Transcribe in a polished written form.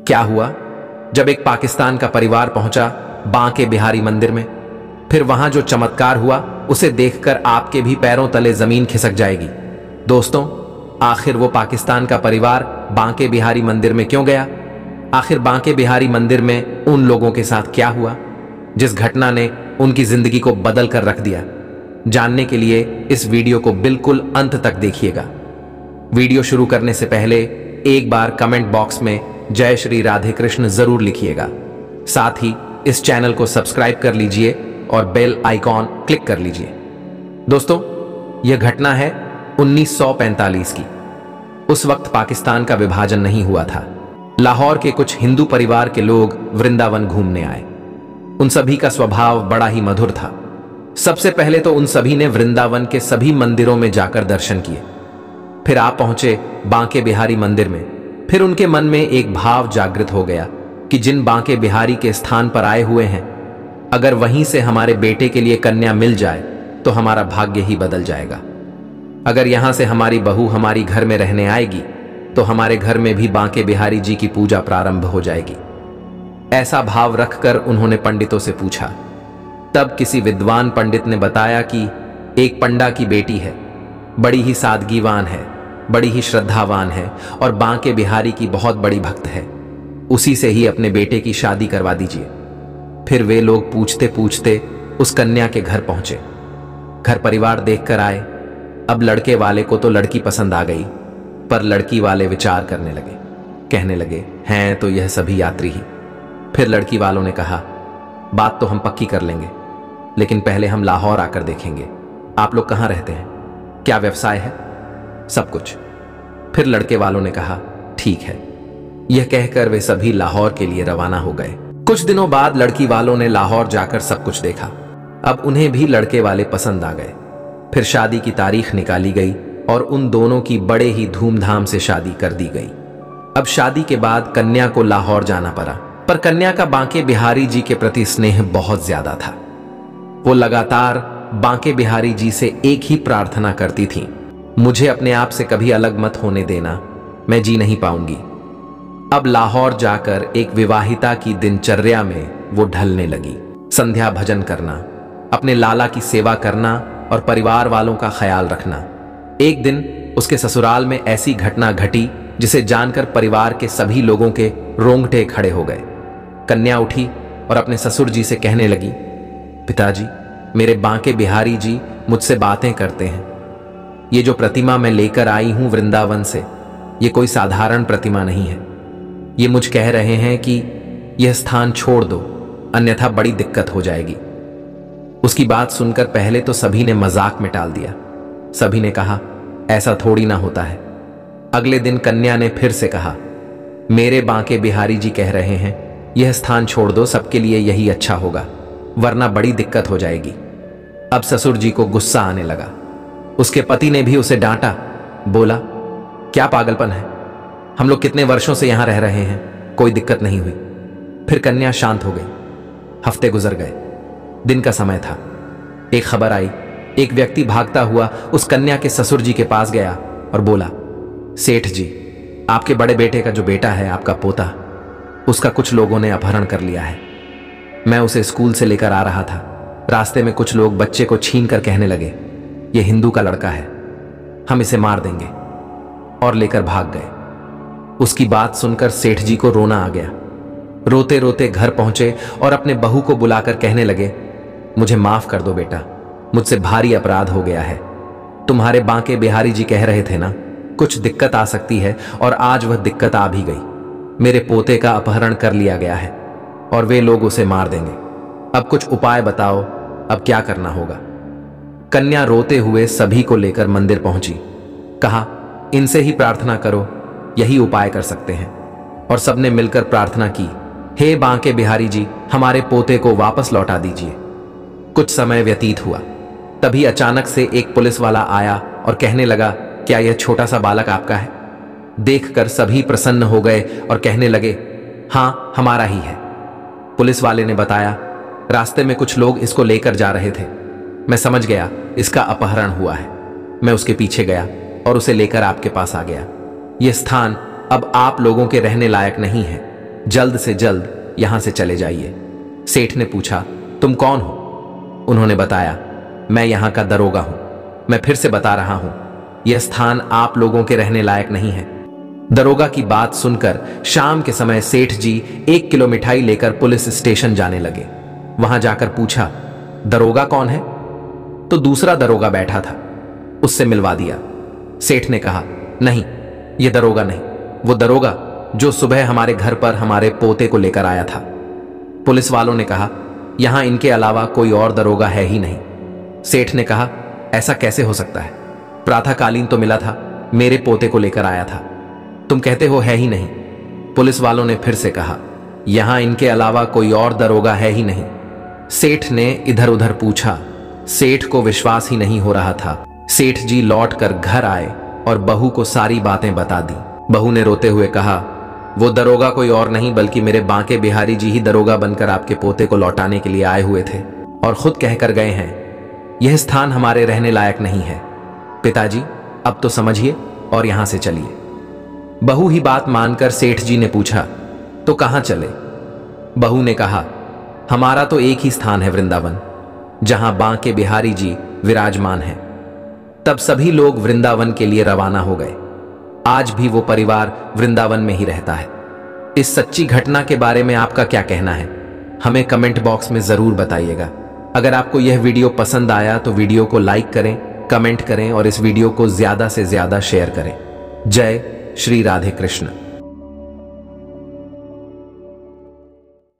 क्या हुआ? जब एक पाकिस्तान का परिवार पहुंचा बांके बिहारी मंदिर में, फिर वहां जो चमत्कार हुआ उसे देखकर आपके भी पैरों तले जमीन खिसक जाएगी। दोस्तों, आखिर वो पाकिस्तान का परिवार बांके बिहारी मंदिर में क्यों गया? आखिर बांके बिहारी मंदिर में उन लोगों के साथ क्या हुआ जिस घटना ने उनकी जिंदगी को बदल कर रख दिया? जानने के लिए इस वीडियो को बिल्कुल अंत तक देखिएगा। वीडियो शुरू करने से पहले एक बार कमेंट बॉक्स में जय श्री राधे कृष्ण जरूर लिखिएगा। साथ ही इस चैनल को सब्सक्राइब कर लीजिए और बेल आइकॉन क्लिक कर लीजिए। दोस्तों, यह घटना है 1945 की। उस वक्त पाकिस्तान का विभाजन नहीं हुआ था। लाहौर के कुछ हिंदू परिवार के लोग वृंदावन घूमने आए। उन सभी का स्वभाव बड़ा ही मधुर था। सबसे पहले तो उन सभी ने वृंदावन के सभी मंदिरों में जाकर दर्शन किए। फिर आप पहुंचे बांके बिहारी मंदिर में। फिर उनके मन में एक भाव जागृत हो गया कि जिन बांके बिहारी के स्थान पर आए हुए हैं, अगर वहीं से हमारे बेटे के लिए कन्या मिल जाए तो हमारा भाग्य ही बदल जाएगा। अगर यहां से हमारी बहू हमारी घर में रहने आएगी तो हमारे घर में भी बांके बिहारी जी की पूजा प्रारंभ हो जाएगी। ऐसा भाव रखकर उन्होंने पंडितों से पूछा। तब किसी विद्वान पंडित ने बताया कि एक पंडा की बेटी है, बड़ी ही सादगीवान है, बड़ी ही श्रद्धावान है और बांके बिहारी की बहुत बड़ी भक्त है। उसी से ही अपने बेटे की शादी करवा दीजिए। फिर वे लोग पूछते पूछते उस कन्या के घर पहुंचे। घर परिवार देखकर आए। अब लड़के वाले को तो लड़की पसंद आ गई, पर लड़की वाले विचार करने लगे। कहने लगे, हैं तो यह सभी यात्री ही। फिर लड़की वालों ने कहा, बात तो हम पक्की कर लेंगे, लेकिन पहले हम लाहौर आकर देखेंगे। आप लोग कहाँ रहते हैं? क्या व्यवसाय है? सब कुछ। फिर लड़के वालों ने कहा, ठीक है। यह कहकर वे सभी लाहौर के लिए रवाना हो गए। कुछ दिनों बाद लड़की वालों ने लाहौर जाकर सब कुछ देखा। अब उन्हें भी लड़के वाले पसंद आ गए। फिर शादी की तारीख निकाली गई और उन दोनों की बड़े ही धूमधाम से शादी कर दी गई। अब शादी के बाद कन्या को लाहौर जाना पड़ा, पर कन्या का बांके बिहारी जी के प्रति स्नेह बहुत ज्यादा था। वो लगातार बांके बिहारी जी से एक ही प्रार्थना करती थी, मुझे अपने आप से कभी अलग मत होने देना, मैं जी नहीं पाऊंगी। अब लाहौर जाकर एक विवाहिता की दिनचर्या में वो ढलने लगी। संध्या भजन करना, अपने लाला की सेवा करना और परिवार वालों का ख्याल रखना। एक दिन उसके ससुराल में ऐसी घटना घटी जिसे जानकर परिवार के सभी लोगों के रोंगटे खड़े हो गए। कन्या उठी और अपने ससुर जी से कहने लगी, पिताजी, मेरे बांके बिहारी जी मुझसे बातें करते हैं। ये जो प्रतिमा मैं लेकर आई हूं वृंदावन से, ये कोई साधारण प्रतिमा नहीं है। ये मुझ कह रहे हैं कि यह स्थान छोड़ दो, अन्यथा बड़ी दिक्कत हो जाएगी। उसकी बात सुनकर पहले तो सभी ने मजाक में टाल दिया। सभी ने कहा, ऐसा थोड़ी ना होता है। अगले दिन कन्या ने फिर से कहा, मेरे बांके बिहारी जी कह रहे हैं यह स्थान छोड़ दो, सबके लिए यही अच्छा होगा, वरना बड़ी दिक्कत हो जाएगी। अब ससुर जी को गुस्सा आने लगा। उसके पति ने भी उसे डांटा। बोला, क्या पागलपन है? हम लोग कितने वर्षों से यहां रह रहे हैं, कोई दिक्कत नहीं हुई। फिर कन्या शांत हो गई। हफ्ते गुजर गए। दिन का समय था। एक खबर आई। एक व्यक्ति भागता हुआ उस कन्या के ससुर जी के पास गया और बोला, सेठ जी, आपके बड़े बेटे का जो बेटा है, आपका पोता, उसका कुछ लोगों ने अपहरण कर लिया है। मैं उसे स्कूल से लेकर आ रहा था। रास्ते में कुछ लोग बच्चे को छीन कर कहने लगे, यह हिंदू का लड़का है, हम इसे मार देंगे, और लेकर भाग गए। उसकी बात सुनकर सेठ जी को रोना आ गया। रोते रोते घर पहुंचे और अपने बहू को बुलाकर कहने लगे, मुझे माफ कर दो बेटा, मुझसे भारी अपराध हो गया है। तुम्हारे बांके बिहारी जी कह रहे थे ना, कुछ दिक्कत आ सकती है, और आज वह दिक्कत आ भी गई। मेरे पोते का अपहरण कर लिया गया है और वे लोग उसे मार देंगे। अब कुछ उपाय बताओ, अब क्या करना होगा? कन्या रोते हुए सभी को लेकर मंदिर पहुंची। कहा, इनसे ही प्रार्थना करो, यही उपाय कर सकते हैं। और सबने मिलकर प्रार्थना की, हे बांके बिहारी जी, हमारे पोते को वापस लौटा दीजिए। कुछ समय व्यतीत हुआ। तभी अचानक से एक पुलिस वाला आया और कहने लगा, क्या यह छोटा सा बालक आपका है? देखकर सभी प्रसन्न हो गए और कहने लगे, हां, हमारा ही है। पुलिस वाले ने बताया, रास्ते में कुछ लोग इसको लेकर जा रहे थे। मैं समझ गया इसका अपहरण हुआ है। मैं उसके पीछे गया और उसे लेकर आपके पास आ गया। यह स्थान अब आप लोगों के रहने लायक नहीं है। जल्द से जल्द यहां से चले जाइए। सेठ ने पूछा, तुम कौन हो? उन्होंने बताया, मैं यहां का दरोगा हूं। मैं फिर से बता रहा हूं, यह स्थान आप लोगों के रहने लायक नहीं है। दरोगा की बात सुनकर शाम के समय सेठ जी 1 किलो मिठाई लेकर पुलिस स्टेशन जाने लगे। वहां जाकर पूछा, दरोगा कौन है? तो दूसरा दरोगा बैठा था, उससे मिलवा दिया। सेठ ने कहा, नहीं, यह दरोगा नहीं, वो दरोगा जो सुबह हमारे घर पर हमारे पोते को लेकर आया था। पुलिस वालों ने कहा, यहां इनके अलावा कोई और दरोगा है ही नहीं। सेठ ने कहा, ऐसा कैसे हो सकता है? प्रातःकालीन तो मिला था, मेरे पोते को लेकर आया था। तुम कहते हो है ही नहीं। पुलिस वालों ने फिर से कहा, यहां इनके अलावा कोई और दरोगा है ही नहीं। सेठ ने इधर उधर पूछा। सेठ को विश्वास ही नहीं हो रहा था। सेठ जी लौटकर घर आए और बहू को सारी बातें बता दी। बहू ने रोते हुए कहा, वो दरोगा कोई और नहीं बल्कि मेरे बांके बिहारी जी ही दरोगा बनकर आपके पोते को लौटाने के लिए आए हुए थे और खुद कहकर गए हैं, यह स्थान हमारे रहने लायक नहीं है। पिताजी, अब तो समझिए और यहां से चलिए। बहू ही बात मानकर सेठ जी ने पूछा, तो कहां चले? बहू ने कहा, हमारा तो एक ही स्थान है, वृंदावन, जहां बांके बिहारी जी विराजमान हैं। तब सभी लोग वृंदावन के लिए रवाना हो गए। आज भी वो परिवार वृंदावन में ही रहता है। इस सच्ची घटना के बारे में आपका क्या कहना है? हमें कमेंट बॉक्स में जरूर बताइएगा। अगर आपको यह वीडियो पसंद आया तो वीडियो को लाइक करें, कमेंट करें और इस वीडियो को ज्यादा से ज्यादा शेयर करें। जय श्री राधे कृष्ण।